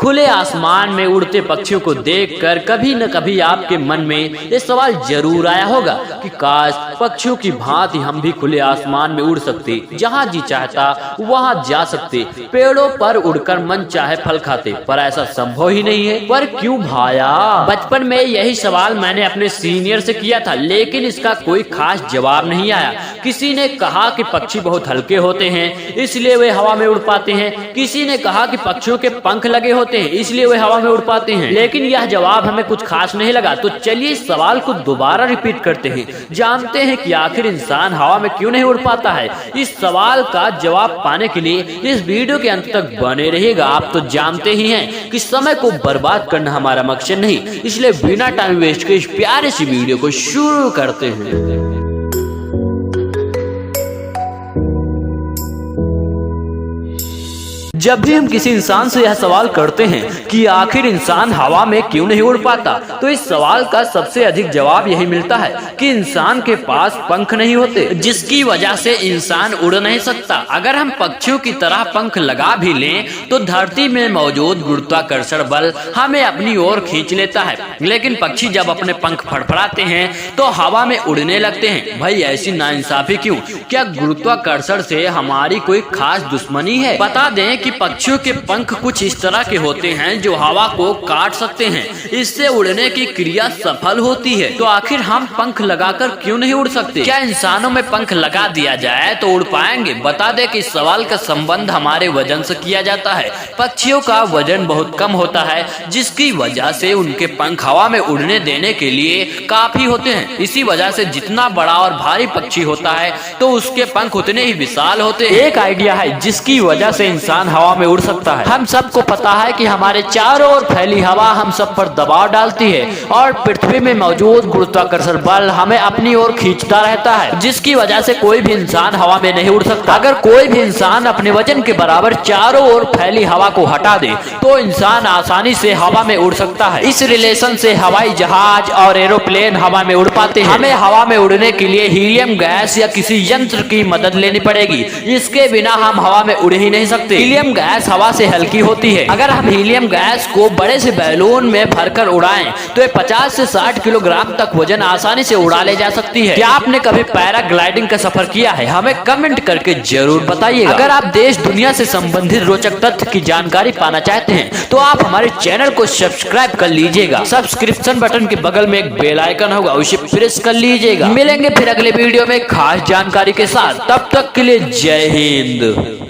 खुले आसमान में उड़ते पक्षियों को देखकर कभी न कभी आपके मन में ये सवाल जरूर आया होगा कि काश पक्षियों की भांति हम भी खुले आसमान में उड़ सकते, जहाँ जी चाहता वहाँ जा सकते, पेड़ों पर उड़कर मन चाहे फल खाते, पर ऐसा संभव ही नहीं है। पर क्यों भाया? बचपन में यही सवाल मैंने अपने सीनियर से किया था, लेकिन इसका कोई खास जवाब नहीं आया। किसी ने कहा कि पक्षी बहुत हल्के होते हैं इसलिए वे हवा में उड़ पाते हैं, किसी ने कहा कि पक्षियों के पंख लगे होते हैं इसलिए वे हवा में उड़ पाते हैं, लेकिन यह जवाब हमें कुछ खास नहीं लगा। तो चलिए इस सवाल को दोबारा रिपीट करते हैं, जानते हैं कि आखिर इंसान हवा में क्यों नहीं उड़ पाता है। इस सवाल का जवाब पाने के लिए इस वीडियो के अंत तक बने रहिएगा। आप तो जानते ही हैं कि समय को बर्बाद करना हमारा मकसद नहीं, इसलिए बिना टाइम वेस्ट के इस प्यारे सी वीडियो को शुरू करते हैं। जब भी हम किसी इंसान से यह सवाल करते हैं कि आखिर इंसान हवा में क्यों नहीं उड़ पाता, तो इस सवाल का सबसे अधिक जवाब यही मिलता है कि इंसान के पास पंख नहीं होते, जिसकी वजह से इंसान उड़ नहीं सकता। अगर हम पक्षियों की तरह पंख लगा भी लें तो धरती में मौजूद गुरुत्वाकर्षण बल हमें अपनी ओर खींच लेता है, लेकिन पक्षी जब अपने पंख फड़फड़ाते हैं तो हवा में उड़ने लगते हैं। भाई ऐसी नाइंसाफी क्यों? क्या गुरुत्वाकर्षण से हमारी कोई खास दुश्मनी है? बता दें कि पक्षियों के पंख कुछ इस तरह के होते हैं जो हवा को काट सकते हैं, इससे उड़ने की क्रिया सफल होती है। तो आखिर हम पंख लगाकर क्यों नहीं उड़ सकते? क्या इंसानों में पंख लगा दिया जाए तो उड़ पाएंगे? बता दें कि इस सवाल का संबंध हमारे वजन से किया जाता है। पक्षियों का वजन बहुत कम होता है, जिसकी वजह से उनके पंख हवा में उड़ने देने के लिए काफी होते हैं। इसी वजह से जितना बड़ा और भारी पक्षी होता है तो उसके पंख उतने ही विशाल होते हैं। एक आइडिया है जिसकी वजह से इंसान हवा में उड़ सकता है। हम सबको पता है कि हमारे चारों ओर फैली हवा हम सब पर दबाव डालती है और पृथ्वी में मौजूद गुरुत्वाकर्षण बल हमें अपनी ओर खींचता रहता है, जिसकी वजह से कोई भी इंसान हवा में नहीं उड़ सकता। अगर कोई भी इंसान अपने वजन के बराबर चारों ओर फैली हवा को हटा दे तो इंसान आसानी से हवा में उड़ सकता है। इस रिलेशन से हवाई जहाज और एरोप्लेन हवा में उड़ पाते हैं। हमें हवा में उड़ने के लिए हीलियम गैस या किसी यंत्र की मदद लेनी पड़ेगी, इसके बिना हम हवा में उड़ ही नहीं सकते। हीलियम गैस हवा से हल्की होती है। अगर हम हीलियम गैस को बड़े से बैलून में भरकर उड़ाएं तो 50 से 60 किलोग्राम तक वजन आसानी से उड़ा ले जा सकती है। क्या आपने कभी पैराग्लाइडिंग का सफर किया है? हमें कमेंट करके जरूर बताइए। अगर आप देश दुनिया से संबंधित रोचक तथ्य की जानकारी पाना चाहते हैं तो आप हमारे चैनल को सब्सक्राइब कर लीजिएगा। सब्सक्रिप्शन बटन के बगल में एक बेल आइकन होगा, उसे प्रेस कर लीजिएगा। मिलेंगे फिर अगले वीडियो में खास जानकारी के साथ, तब तक के लिए जय हिंद।